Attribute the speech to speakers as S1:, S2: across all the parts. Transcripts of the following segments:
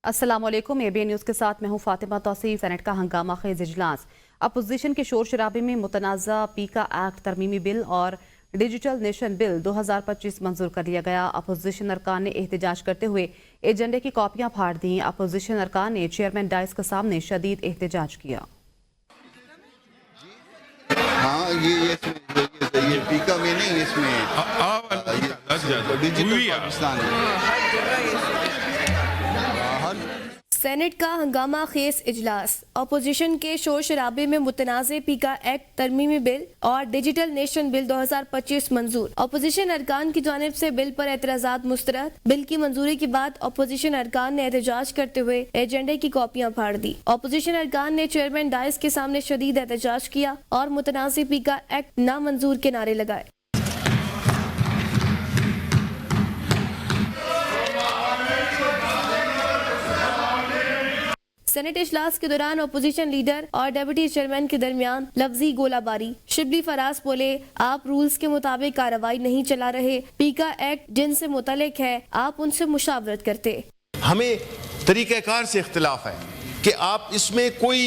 S1: अस्सलाम वालेकुम। ABN news के साथ मैं हूं फातिमा तौसीफ। सेनेट का हंगामा खेज इजलास। अपोजिशन के शोर शराबे में मुतनाज़ा पीका एक्ट तरमीमी बिल और डिजिटल नेशन बिल 2025 मंजूर कर लिया गया। अपोजिशन अरकान ने एहतजाज करते हुए एजेंडे की कॉपियां फाड़ दी। अपोजिशन अरकान ने चेयरमैन डाइस के सामने शदीद एहतजाज किया।
S2: हाँ, ये पीका में नहीं, इसमें डिजिटल पाकिस्तान
S3: सेनेट का हंगामा खेज इजलास। अपोजिशन के शोर शराबे में मुतनाज़े पीका एक्ट तरमीमी बिल और डिजिटल नेशन बिल 2025 मंजूर। अपोजिशन अरकान की जानिब से बिल पर एतराज़ात मुस्तरद। बिल की मंजूरी के बाद अपोजिशन अरकान ने एहतजाज करते हुए एजेंडे की कॉपियां फाड़ दी। अपोजिशन अरकान ने चेयरमैन डाइस के सामने शदीद एहतजाज किया और मुतनाज़े पीका एक्ट नामंजूर के नारे लगाए। सेनेट इजलास के दौरान अपोजिशन लीडर और डेप्यूटी चेयरमैन के दरमियान लफ्जी गोलाबारी। शिबली फराज बोले, आप रूल्स के मुताबिक कार्रवाई नहीं चला रहे। पीका एक्ट जिनसे मुतल्लिक है, आप उनसे मुशावरत करते।
S4: हमें तरीक़ेकार से इख्तिलाफ है कि आप इसमें कोई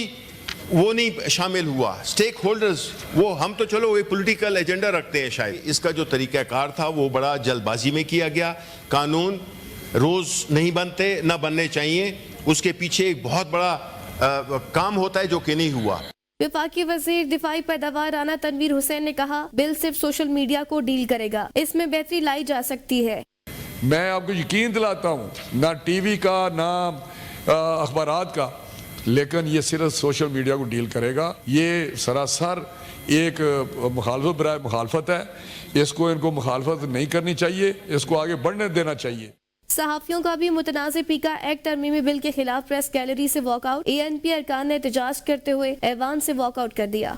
S4: वो नहीं शामिल हुआ, स्टेक होल्डर्स, वो हम तो चलो वो पॉलिटिकल एजेंडा रखते हैं शायद। इसका जो तरीक़ाकार था वो बड़ा जल्दबाजी में किया गया। कानून रोज़ नहीं बनते, ना बनने चाहिए, उसके पीछे एक बहुत बड़ा काम होता है जो कि नहीं हुआ।
S3: वफाकी वज़ीर दिफाई पैदावार राना तनवीर हुसैन ने कहा, बिल सिर्फ सोशल मीडिया को डील करेगा, इसमें बेहतरी लाई जा सकती है।
S5: मैं आपको यकीन दिलाता हूँ, ना टीवी का ना अखबारात का, लेकिन ये सिर्फ सोशल मीडिया को डील करेगा। ये सरासर एक मुखालफत बराए मुखालफत है। इसको इनको मुखालफत नहीं करनी चाहिए, इसको आगे बढ़ने देना चाहिए।
S3: सहाफियों का भी मुतनाज़े पीका एक्ट तरमीमी बिल के खिलाफ प्रेस गैलरी से वॉकआउट। एएनपी अरकान ने एहतजाज करते हुए ऐवान से वॉकआउट कर दिया।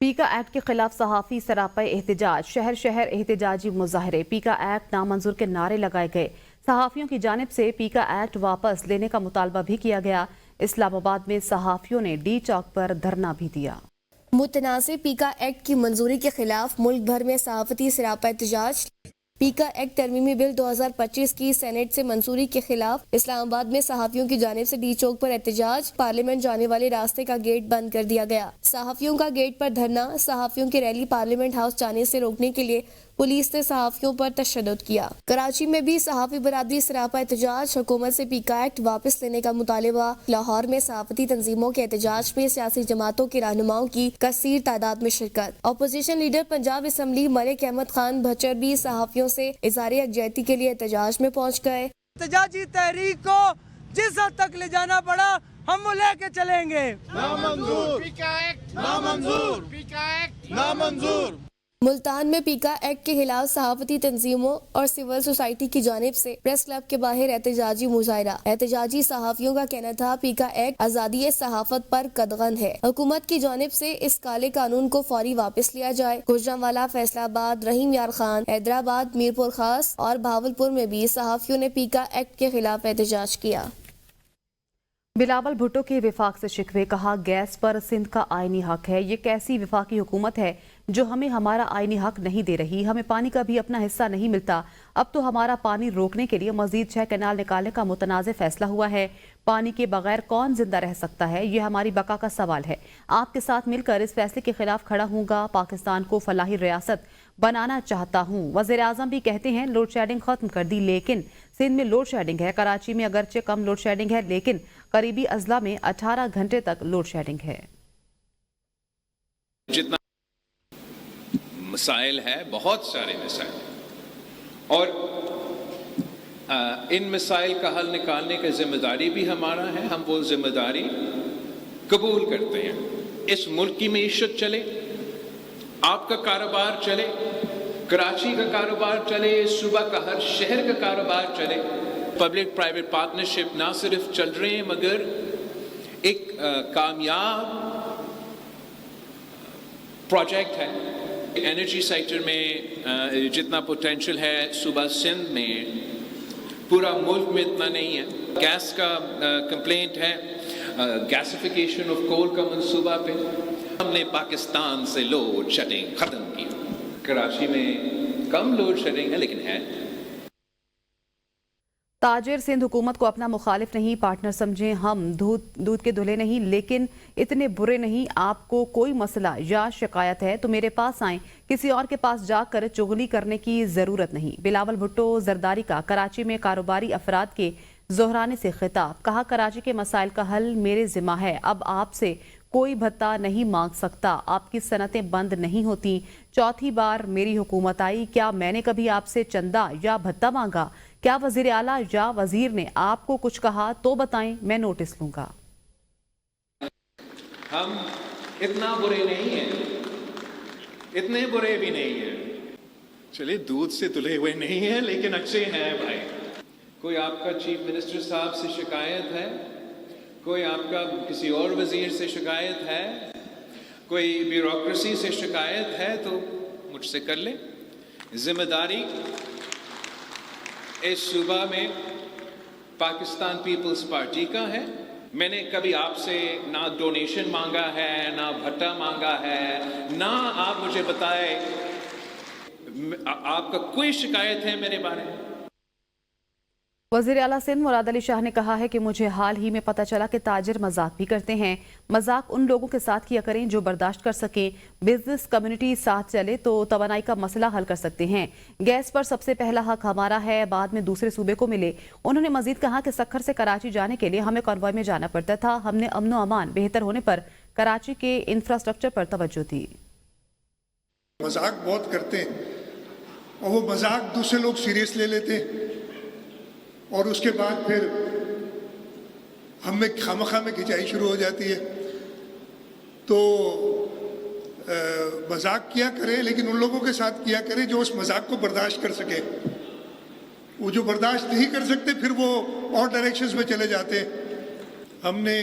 S1: पीका एक्ट के खिलाफ सहाफ़ी सरापा एहतजाज। शहर शहर एहतजाजी मुजाहरे। पीका एक्ट नामंजूर के नारे लगाए गए। सहाफ़ियों की जानिब से पीका एक्ट वापस लेने का मुतालबा भी किया गया। इस्लामाबाद में सहाफ़ियों ने डी चौक पर धरना भी दिया।
S3: मुतनाज़े पीका एक्ट की मंजूरी के खिलाफ मुल्क भर में सहाफ़ती सरापा एहतजाज। पीका एक्ट तरमीमी बिल 2025 की सेनेट से मंजूरी के खिलाफ इस्लामाबाद में सहाफियों की जानिब से डी चौक पर एहतजाज। पार्लियामेंट जाने वाले रास्ते का गेट बंद कर दिया गया। सहाफियों का गेट पर धरना। सहाफियों की रैली पार्लियामेंट हाउस जाने से रोकने के लिए पुलिस ने सहाफियों पर तशद्दुद किया। कराची में भी सहाफी बरादरी सरापा एहतजाज। हुकूमत से पीका एक्ट वापस लेने का मुतालबा। लाहौर में सहाफती तंजीमों के एहतजाज में सियासी जमातों के रहनुमाओं की कसीर तादाद में शिरकत। Opposition leader Punjab assembly Malik Ahmad Khan Bhachar भी सहाफियों से इज़हार यकजहती के लिए एहतजाज में पहुँच गए।
S6: एहतजाजी तहरीक को जिस हद तक ले जाना पड़ा हम वो लेके चलेंगे।
S2: नामंजूर, पीका एक्ट नामंजूर, पीका एक्ट नामंजूर।
S3: मुल्तान में पीका एक्ट के खिलाफ सहाफती तंजीमों और सिविल सोसाइटी की जानिब से प्रेस क्लब के बाहर एहतजाजी मुजाहरा। एहतजाजी सहाफियों का कहना था, पीका एक्ट आजादी सहाफत पर कदगन है। हुकूमत की जानिब से इस काले कानून को फौरी वापस लिया जाए। गुजरांवाला, फैसलाबाद, रहीम यार खान, हैदराबाद, मीरपुर खास और भावलपुर में भी सहाफियों ने पीका एक्ट के खिलाफ एहतजाज किया।
S1: बिलावल भुट्टो के विफाक से शिकवे। कहा, गैस पर सिंध का आईनी हक है। ये कैसी विफाकी हुकूमत है जो हमें हमारा आईनी हक नहीं दे रही। हमें पानी का भी अपना हिस्सा नहीं मिलता। अब तो हमारा पानी रोकने के लिए मजीद 6 कैनाल निकालने का मुतनाज़ फैसला हुआ है। पानी के बगैर कौन जिंदा रह सकता है, ये हमारी बका का सवाल है। आपके साथ मिलकर इस फैसले के खिलाफ खड़ा हूँगा। पाकिस्तान को फलाही रियासत बनाना चाहता हूँ। वज़ीर आज़म भी कहते हैं लोड शेडिंग खत्म कर दी, लेकिन सिंध में लोड शेडिंग है। कराची में अगरचे कम लोड शेडिंग है, लेकिन करीबी अजला में 18 घंटे तक लोड शेडिंग है।
S7: जितना मसाइल है, बहुत सारे मसाइल, और इन मसाइल का हल निकालने की जिम्मेदारी भी हमारा है। हम वो जिम्मेदारी कबूल करते हैं। इस मुल्क की मईशत चले, आपका कारोबार चले, कराची का कारोबार चले, सूबा का हर शहर का कारोबार चले। पब्लिक प्राइवेट पार्टनरशिप ना सिर्फ चल रहे हैं मगर एक कामयाब प्रोजेक्ट है। एनर्जी सेक्टर में जितना पोटेंशियल है सूबा सिंध में, पूरा मुल्क में इतना नहीं है। गैस का कंप्लेंट है, गैसिफिकेशन ऑफ कोल का मंसूबा पे हमने पाकिस्तान से लोड शेडिंग खत्म की। कराची में कम लोड शेडिंग है लेकिन है।
S1: ताजिर सिंध हुकूमत को अपना मुखालिफ नहीं पार्टनर समझें। हम दूध के धुले नहीं, लेकिन इतने बुरे नहीं। आपको कोई मसला या शिकायत है तो मेरे पास आएं, किसी और के पास जाकर चुगली करने की ज़रूरत नहीं। बिलावल भुट्टो जरदारी का कराची में कारोबारी अफराद के जोहराने से खिताब। कहा, कराची के मसाइल का हल मेरे ज़िम्मा है। अब आपसे कोई भत्ता नहीं मांग सकता, आपकी सनतें बंद नहीं होती। चौथी बार मेरी हुकूमत आई, क्या मैंने कभी आपसे चंदा या भत्ता मांगा? क्या वजीर आला या वजीर ने आपको कुछ कहा तो बताएं, मैं नोटिस लूंगा।
S7: हम इतना बुरे नहीं हैं, इतने बुरे भी नहीं हैं। चलिए, दूध से तुले हुए नहीं हैं लेकिन अच्छे हैं भाई। कोई आपका चीफ मिनिस्टर साहब से शिकायत है, कोई आपका किसी और वजीर से शिकायत है, कोई ब्यूरोक्रेसी से शिकायत है तो मुझसे कर ले। जिम्मेदारी इस सूबा में पाकिस्तान पीपल्स पार्टी का है। मैंने कभी आपसे ना डोनेशन मांगा है, ना भत्ता मांगा है, ना आप मुझे बताएं आपका कोई शिकायत है मेरे बारे में।
S1: वज़ीर आला सिंध मुराद अली शाह ने कहा है कि मुझे हाल ही में पता चला कि ताजिर मजाक भी करते हैं। मजाक उन लोगों के साथ किया करें जो बर्दाश्त कर सकें। बिजनेस कम्युनिटी साथ चले तो तवानाई का मसला हल कर सकते हैं। गैस पर सबसे पहला हक हमारा है, बाद में दूसरे सूबे को मिले। उन्होंने मजीद कहा कि सक्खर से कराची जाने के लिए हमें कॉन्वॉय में जाना पड़ता था। हमने अमन व अमान बेहतर होने पर कराची के इंफ्रास्ट्रक्चर पर तवज्जो दी।
S8: मजाक बहुत करते हैं और वो मजाक दूसरे लोग सीरियस ले लेते हैं और उसके बाद फिर हमें खामखा में खिंचाई शुरू हो जाती है। तो मजाक किया करें, लेकिन उन लोगों के साथ किया करें जो उस मजाक को बर्दाश्त कर सके। वो जो बर्दाश्त नहीं कर सकते फिर वो और डायरेक्शंस में चले जाते हैं। हमने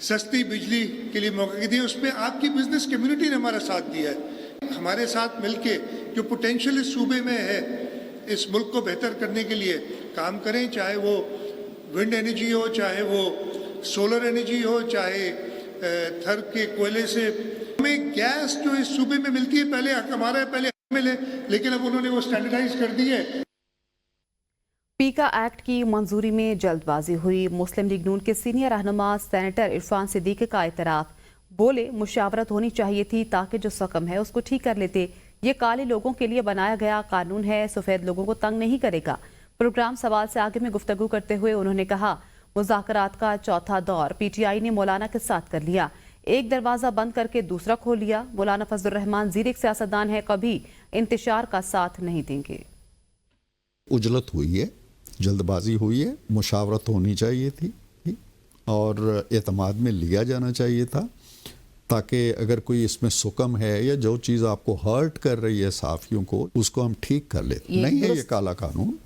S8: सस्ती बिजली के लिए मौका दिया, उसमें आपकी बिजनेस कम्युनिटी ने हमारा साथ दिया है। हमारे साथ मिलके जो पोटेंशियल इस सूबे में है, इस मुल्क को बेहतर करने के लिए काम करें, चाहे वो विंड एनर्जी हो, चाहे वो सोलर एनर्जी हो, चाहे थर के कोयले से। हमें गैस जो इस सूबे में मिलती है पहले हक हमारा है, पहले मिले, लेकिन अब उन्होंने वो स्टैंडर्डाइज कर दी है।
S1: पीका एक्ट की मंजूरी में जल्दबाजी हुई। मुस्लिम लीग नून के सीनियर रहनुमा सेनेटर इरफान सिद्दीकी का एतराफ। बोले, मुशावरत होनी चाहिए थी ताकि जो सकम है उसको ठीक कर लेते। ये काले लोगों के लिए बनाया गया कानून है, सफेद लोगों को तंग नहीं करेगा। प्रोग्राम सवाल से आगे में गुफ्तगू करते हुए उन्होंने कहा, मुज़ाकरात का चौथा दौर पीटीआई ने मौलाना के साथ कर लिया। एक दरवाजा बंद करके दूसरा खोल लिया। मौलाना फजलुर रहमान ज़ीर सियासतदान है, कभी इंतशार का साथ नहीं देंगे।
S9: उजलत हुई है, जल्दबाजी हुई है, मुशावरत होनी चाहिए थी और एतमाद में लिया जाना चाहिए था, ताकि अगर कोई इसमें सुकम है या जो चीज़ आपको हर्ट कर रही है साफियों को, उसको हम ठीक कर लेते। नहीं है ये काला कानून,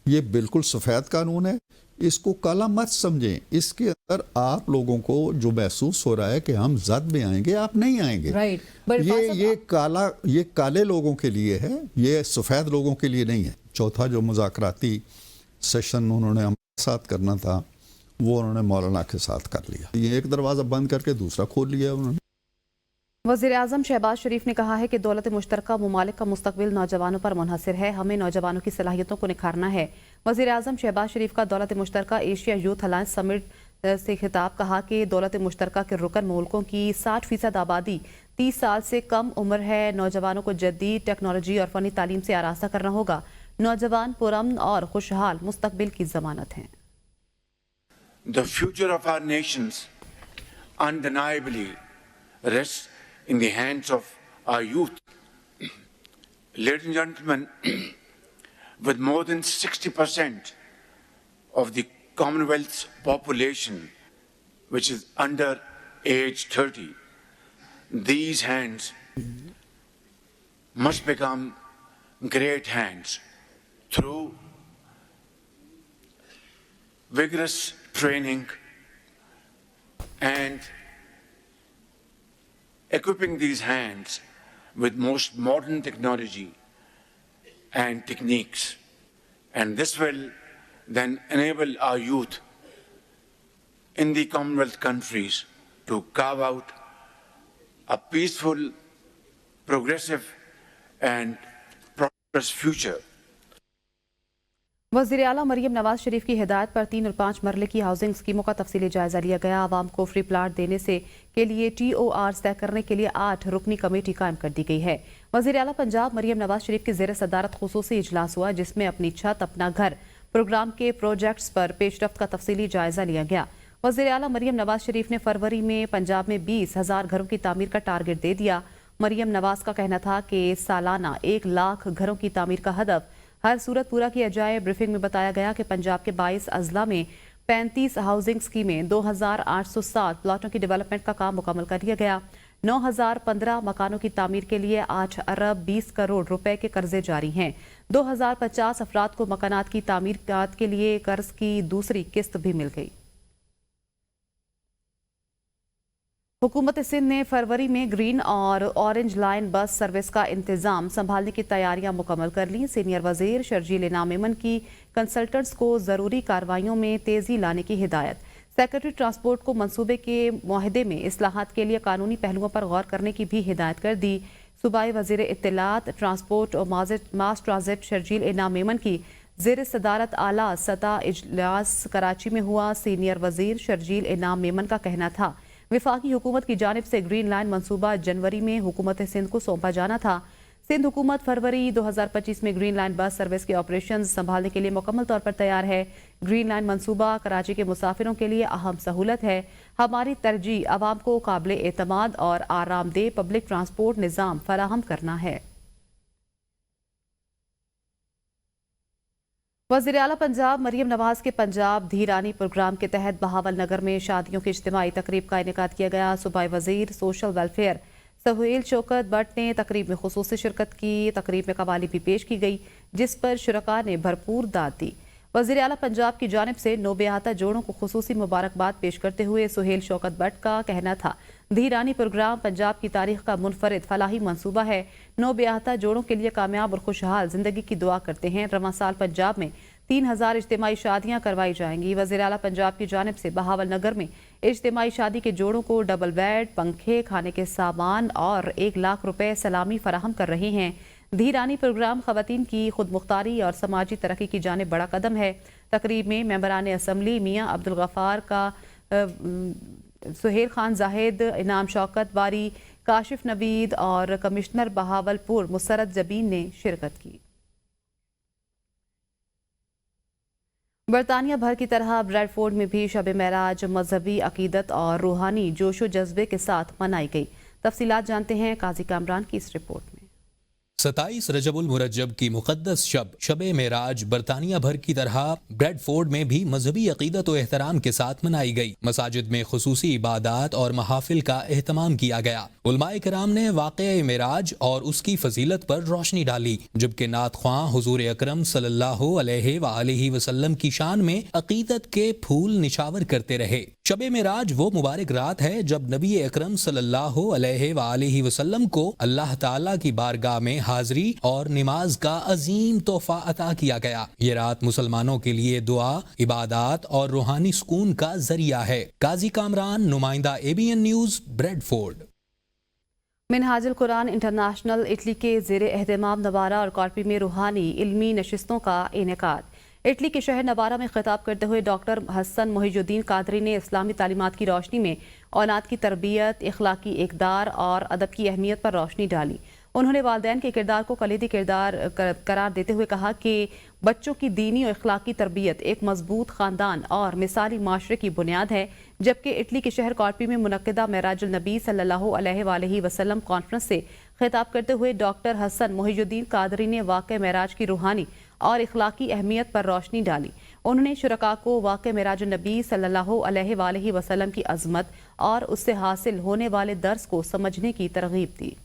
S9: ये बिल्कुल सफ़ेद कानून है। इसको काला मत समझें। इसके अंदर आप लोगों को जो महसूस हो रहा है कि हम जद में आएंगे, आप नहीं आएंगे। ये काले लोगों के लिए है, ये सफ़ेद लोगों के लिए नहीं है। चौथा जो मुज़ाकराती सेशन उन्होंने हमारे साथ करना था वो उन्होंने मौलाना के साथ कर लिया। ये एक दरवाज़ा बंद करके दूसरा खोल लिया उन्होंने।
S1: वज़ीर आज़म शहबाज शरीफ ने कहा है कि दौलत मुश्तरका मुमालिक का मुस्तकबिल नौजवानों पर मुनहसर है। हमें नौजवानों की सलाहियतों को निखारना है। वज़ीर आज़म शहबाज शरीफ का दौलत मुश्तरका एशिया यूथ अलायंस समिट से खिताब। कहा कि दौलत मुश्तरका के रुकन मुल्कों की 60% आबादी 30 साल से कम उम्र है। नौजवानों को जदीद टेक्नोलॉजी और फनी तालीम से आरास्ता करना होगा। नौजवान पुरअमन और खुशहाल मुस्तकबिल की जमानत हैं।
S10: The future of our nations undeniably rests in the hands of our youth. Ladies and gentlemen, with more than 60% of the Commonwealth's population, which is under age 30, these hands must become great hands through vigorous training and equipping these hands with most modern technology and techniques. And this will then enable our youth in the Commonwealth countries to carve out a peaceful, progressive and prosperous future.
S1: वज़ीर आला मरियम नवाज शरीफ की हिदायत पर 3 और 5 मरले की housing स्कीमों का तफसीली जायजा लिया गया। आवाम को फ्री प्लाट देने से के लिए TORs तय करने के लिए 8 रुकनी कमेटी कायम कर दी गई है। वज़ीर आला पंजाब मरियम नवाज शरीफ की ज़ेर सदारत खुसूसी इजलास हुआ, जिसमें अपनी छत अपना घर प्रोग्राम के प्रोजेक्ट्स पर पेशरफ्त का तफसीली जायजा लिया गया। वज़ीर आला मरियम नवाज शरीफ ने फरवरी में पंजाब में 20,000 घरों की तामीर का टारगेट दे दिया। मरियम नवाज का कहना था कि सालाना 1 लाख घरों की तामीर का हदफ हर सूरत पूरा किया जाए। ब्रीफिंग में बताया गया कि पंजाब के 22 अजला में 35 हाउसिंग स्कीमें 2,807 प्लाटों की डेवलपमेंट का काम मुकम्मल कर लिया गया। 9,015 मकानों की तामीर के लिए 8 अरब 20 करोड़ रुपए के कर्जे जारी हैं। 2,050 अफराद को मकानात की तामीरात के लिए कर्ज की दूसरी किस्त भी मिल गई। हुकूमत सिंध ने फरवरी में ग्रीन और ऑरेंज लाइन बस सर्विस का इंतजाम संभालने की तैयारियां मुकम्मल कर ली। सीनियर वजीर शर्जील इनाम मेमन की कंसल्टेंट्स को जरूरी कार्रवाइयों में तेजी लाने की हिदायत। सेक्रेटरी ट्रांसपोर्ट को मंसूबे के मुआहदे में इस्लाहात के लिए कानूनी पहलुओं पर गौर करने की भी हिदायत कर दी। सूबाई वजीर इत्तलात ट्रांसपोर्ट और मास ट्रांजिट शर्जील इनाम मेमन की ज़ेर सदारत आला सतह इजलास कराची में हुआ। सीनियर वजीर शर्जील इनाम मेमन का कहना था वफाकी हुकूमत की जानिब से ग्रीन लाइन मंसूबा जनवरी में हुकूमत सिंध को सौंपा जाना था। सिंध हुकूमत फरवरी 2025 में ग्रीन लाइन बस सर्विस के ऑपरेशन संभालने के लिए मुकम्मल तौर पर तैयार है। ग्रीन लाइन मंसूबा कराची के मुसाफिरों के लिए अहम सहूलत है। हमारी तरजीह आवाम को काबिल एतमाद और आरामदेह पब्लिक ट्रांसपोर्ट निज़ाम फराहम करना है। वज़ीर आला पंजाब मरियम नवाज के पंजाब धीरानी प्रोग्राम के तहत बहावल नगर में शादियों की इज्तिमाई तकरीब का इनेकाद किया गया। सूबाई वजीर सोशल वेलफेयर सुहेल शौकत बट ने तकरीब में खुसूसी शिरकत की। तकरीब में कवाली भी पेश की गई, जिस पर शुरका ने भरपूर दाद दी। वज़ीर आला पंजाब की जानिब से नौबेहाता जोड़ों को खुसूसी मुबारकबाद पेश करते हुए सुहेल शौकत बट का कहना था धीरानी प्रोग्राम पंजाब की तारीख का मुनफरिद फलाही मंसूबा है। नौबेहाता जोड़ों के लिए कामयाब और खुशहाल जिंदगी की दुआ करते हैं। रवां साल पंजाब में 3,000 इज्तिमाई शादियां करवाई जाएंगी। वज़ीर आला पंजाब की जानिब से बहावल नगर में इज्तिमाई शादी के जोड़ों को डबल बेड, पंखे, खाने के सामान और 1 लाख रुपए सलामी फराहम कर रहे हैं। धीरानी प्रोग्राम खवातीन की खुद मुख्तारी और समाजी तरक्की की जानिब बड़ा कदम है। तकरीब में मेंबरान असम्बली मियाँ अब्दुल गफ्फार का सुहेल खान जाहिद, इनाम शौकत बारी, काशिफ नवीद और कमिश्नर बहावलपुर मुसरत जबीन ने शिरकत की। बरतानिया भर की तरह ब्रेडफोर्ड में भी शब मेराज मजहबी अकीदत और रूहानी जोशो जज्बे के साथ मनाई गई। तफसीलात जानते हैं काजी कामरान की इस रिपोर्ट में।
S11: 27 रजबुल मुरज्जब की मुक़द्दस शब मेराज बरतानिया भर की तरह ब्रेडफोर्ड में भी मजहबी अकीदत और एहतराम के साथ मनाई गई। मसाजिद में खुसूसी इबादत और महाफिल का एहतमाम किया गया। उलमाए किराम ने वाक़या मेराज और उसकी फजीलत पर रोशनी डाली, जबकि नात ख्वां हुजूर अकरम सल्लल्लाहु अलैहि वसल्लम की शान में अकीदत के फूल निछावर करते रहे। शब मेराज वो मुबारक रात है जब नबी अकरम सल्लल्लाहु अलैहि वसल्लम को अल्लाह ताला की बारगाह में हाजिरी और नमाज का अजीम तोहफा अता किया गया। ये रात मुसलमानों के लिए दुआ, इबादत और रूहानी सुकून का जरिया है। काजी कामरान, नुमाइंदा ABN news, Bradford.
S1: Minhajul Quran international Italy के ज़ेर एहतमाम नवारा और कॉर्पी में रूहानी इल्मी नशिस्तों का इनेकाद। इटली के शहर नवारा में खिताब करते हुए डॉक्टर हसन मोहिजुद्दीन कादरी ने इस्लामी तालीमात की रोशनी में औलाद की तरबियत, इखलाकी इक़दार और अदब की अहमियत पर रोशनी डाली। उन्होंने वालिदैन के किरदार को कलीदी किरदार करार देते हुए कहा कि बच्चों की दीनी और इखलाकी तरबियत एक मजबूत ख़ानदान और मिसाली माशरे की बुनियाद है। जबकि इटली के शहर कॉर्पी में मुनक्किदा मेराजुल नबी सल्लल्लाहु अलैहि वसल्लम कॉन्फ्रेंस से खिताब करते हुए डॉक्टर हसन मोहिजुद्दीन कादरी ने वाक़या मेराज की रूहानी और इखलाकी अहमियत पर रोशनी डाली। उन्होंने शुरका को वाक़या मेराजुल नबी सल्लल्लाहु अलैहि वसल्लम की अज़मत और उससे हासिल होने वाले दर्स को समझने की तरगीब दी।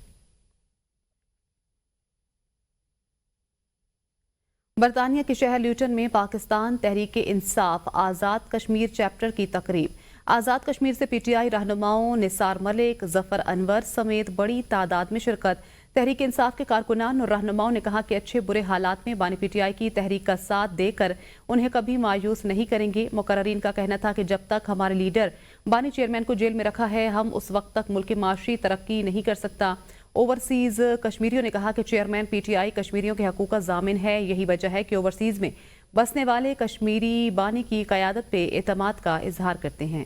S1: बरतानिया के शहर ल्यूटन में पाकिस्तान तहरीक इंसाफ आज़ाद कश्मीर चैप्टर की तकरीब। आज़ाद कश्मीर से PTI रहनुमाओं निसार मलिक, जफर अनवर समेत बड़ी तादाद में शिरकत। तहरीक इंसाफ के कारकुनान और रहनुमाओं ने कहा कि अच्छे बुरे हालात में बानी PTI की तहरीक का साथ देकर उन्हें कभी मायूस नहीं करेंगे। मुकर्ररीन का कहना था कि जब तक हमारे लीडर बानी चेयरमैन को जेल में रखा है, हम उस वक्त तक मुल्क की माशी तरक्की नहीं कर सकता। ओवरसीज़ कश्मीरियों ने कहा कि चेयरमैन PTI कश्मीरियों के हकूक़ का ज़ामिन है। यही वजह है कि ओवरसीज़ में बसने वाले कश्मीरी बानी की क़यादत पे एतमाद का इजहार करते हैं।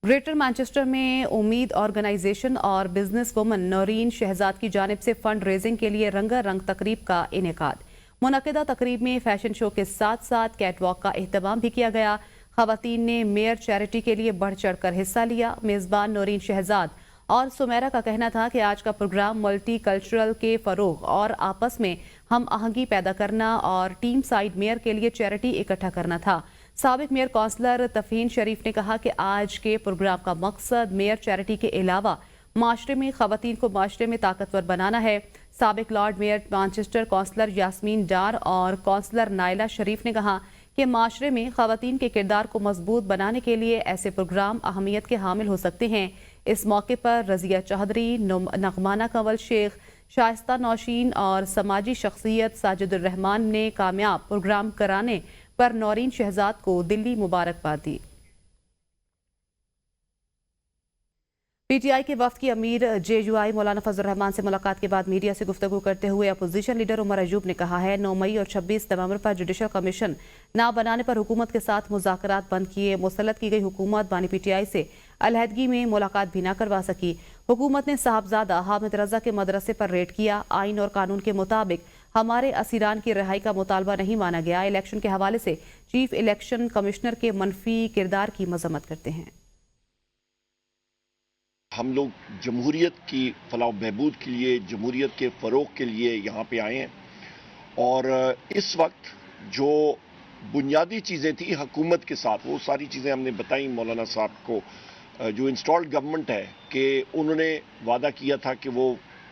S1: ग्रेटर मैनचेस्टर में उम्मीद ऑर्गेनाइजेशन और बिजनेस वुमन नौरीन शहजाद की जानिब से फंड रेजिंग के लिए रंगारंग तकरीब का इनेकाद। मुनक़िदा तकरीब में फैशन शो के साथ साथ कैटवॉक का एहतमाम भी किया गया। ख़वातीन ने मेयर चैरिटी के लिए बढ़ चढ़ कर हिस्सा लिया। मेज़बान नौरीन शहजाद और सुमेरा का कहना था कि आज का प्रोग्राम मल्टी कल्चरल के फ़रोग़ और आपस में हम आहंगी पैदा करना और टीम साइड मेयर के लिए चैरिटी इकट्ठा करना था। साबिक मेयर कौंसलर तफ़हीन शरीफ ने कहा कि आज के प्रोग्राम का मकसद मेयर चैरिटी के अलावा माशरे में ख़वातीन को माशरे में ताकतवर बनाना है। साबिक lord mayor Manchester councillor Yasmin Dar और कौंसलर नाइला शरीफ ने कहा कि माशरे में ख़वातीन के किरदार को मजबूत बनाने के लिए ऐसे प्रोग्राम अहमियत के हामिल हो सकते हैं। इस मौके पर रज़िया चौधरी, नगमाना कंवल शेख, शाइस्ता नौशीन और समाजी शख्सियत साजिदुर रहमान ने कामयाब प्रोग्राम कराने पर नौरीन शहजाद को दिल्ली मुबारकबाद दी। पीटीआई के वफ्द की अमीर जेयूआई मौलाना फजल रहमान से मुलाकात के बाद मीडिया से गुफ्तगू करते हुए अपोजिशन लीडर उमर अयूब ने कहा है 9 मई और 26 नवंबर पर जुडिशल कमीशन ना बनाने पर हुकूमत के साथ मुज़ाकरात बंद किए। मुसल्लत की गई हुकूमत बानी पीटीआई से अलहदगी में मुलाकात भी ना करवा सकी। हुकूमत ने साहबजादा हामिद रजा के मदरसे पर रेड किया। आइन और कानून के मुताबिक हमारे असीरान की रिहाई का मुतालबा नहीं माना गया। इलेक्शन के हवाले से चीफ इलेक्शन कमिश्नर के मनफी किरदार की मजम्मत करते हैं।
S12: हम लोग जमहूरियत की फलाह बहबूद के लिए, जमहूरियत के फ़रोग़ के लिए यहाँ पे आए हैं और इस वक्त जो बुनियादी चीज़ें थी हुकूमत के साथ वो सारी चीज़ें हमने बताई मौलाना साहब को। जो इंस्टॉल्ड गवर्नमेंट है कि उन्होंने वादा किया था कि वो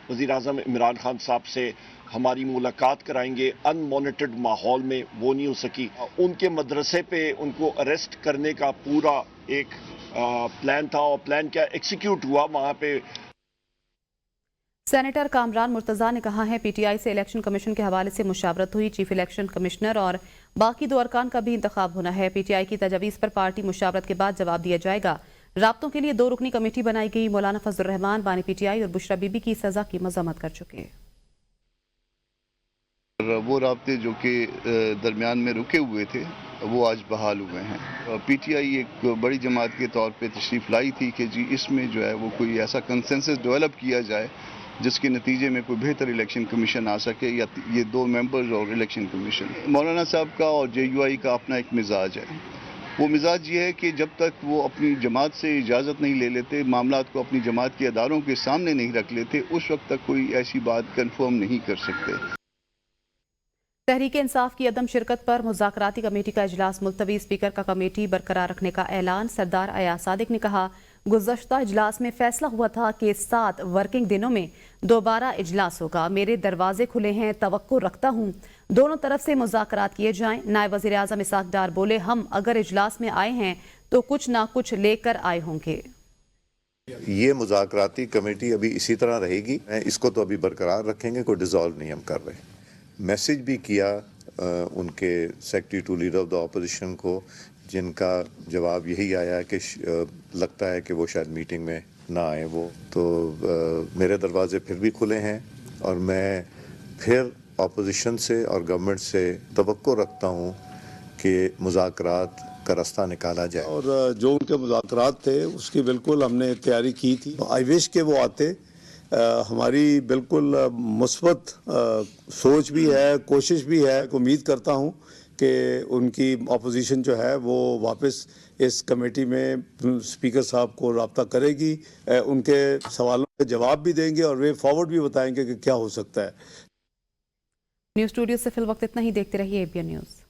S12: वज़ीर आज़म इमरान खान साहब से हमारी मुलाकात कराएंगे। अनमॉनिटर्ड माहौल में वो नहीं हो सकी। उनके मदरसे पे उनको अरेस्ट करने का पूरा एक प्लान था और प्लान क्या एग्जीक्यूट हुआ वहाँ पे।
S1: सेनेटर कामरान मुर्तज़ा ने कहा है पीटीआई से इलेक्शन कमीशन के हवाले से मुशावरत हुई। चीफ इलेक्शन कमिश्नर और बाकी 2 अरकान का भी इंतखाब होना है। पीटीआई की तजवीज़ पर पार्टी मुशावरत के बाद जवाब दिया जाएगा। राब्तों के लिए 2 रुकनी कमेटी बनाई गई। मौलाना फजल रहमान बानी पीटीआई और बुशरा बीबी की सज़ा की मज़म्मत कर चुके हैं।
S13: वो राब्ते जो कि दरमियान में रुके हुए थे वो आज बहाल हुए हैं। पीटीआई एक बड़ी जमात के तौर पे तशरीफ़ लाई थी कि जी इसमें जो है वो कोई ऐसा कंसेंसस डेवलप किया जाए जिसके नतीजे में कोई बेहतर इलेक्शन कमीशन आ सके, या ये 2 मेंबर्स और इलेक्शन कमीशन। मौलाना साहब का और जेयूआई का अपना एक मिजाज है। वो मिजाज ये है कि जब तक वो अपनी जमात से इजाज़त नहीं ले लेते, मामलात को अपनी जमात के अदारों के सामने नहीं रख लेते, उस वक्त तक कोई ऐसी बात कन्फर्म नहीं कर सकते।
S1: तहरीक इंसाफ की अदम शिरकत पर मुज़ाकराती कमेटी का इजलास मुलतवी। स्पीकर का कमेटी बरकरार रखने का ऐलान। सरदार अयाज सादिक ने कहा गुज़श्ता इजलास में फैसला हुआ था कि 7 वर्किंग दिनों में दोबारा इजलास होगा। मेरे दरवाजे खुले हैं, तवक्को रखता हूँ दोनों तरफ से मुज़ाकरात किए जाएं। नायब वज़ीर आज़म इसाक डार बोले हम अगर इजलास में आए हैं तो कुछ ना कुछ लेकर आए होंगे।
S14: ये मुज़ाकराती कमेटी अभी इसी तरह रहेगी, इसको तो अभी बरकरार रखेंगे, कोई डिसॉल्व नहीं हम कर रहे। मैसेज भी किया उनके secretary to leader of the opposition को, जिनका जवाब यही आया कि लगता है कि वो शायद मीटिंग में ना आए। वो तो मेरे दरवाजे फिर भी खुले हैं और मैं फिर अपोजिशन से और गवर्नमेंट से तवक्को रखता हूँ कि मुज़ाकरात का रास्ता निकाला जाए।
S15: और जो उनके मुज़ाकरात थे उसकी बिल्कुल हमने तैयारी की थी। आई विश के वो आते। हमारी बिल्कुल मुस्बत सोच भी है, कोशिश भी है। उम्मीद करता हूँ कि उनकी अपोजिशन जो है वो वापस इस कमेटी में स्पीकर साहब को राब्ता करेगी, उनके सवालों के जवाब भी देंगे और वे फॉरवर्ड भी बताएंगे कि क्या हो सकता है।
S1: न्यूज़ स्टूडियो से फिल वक्त इतना ही। देखते रहिए एबीएन न्यूज़।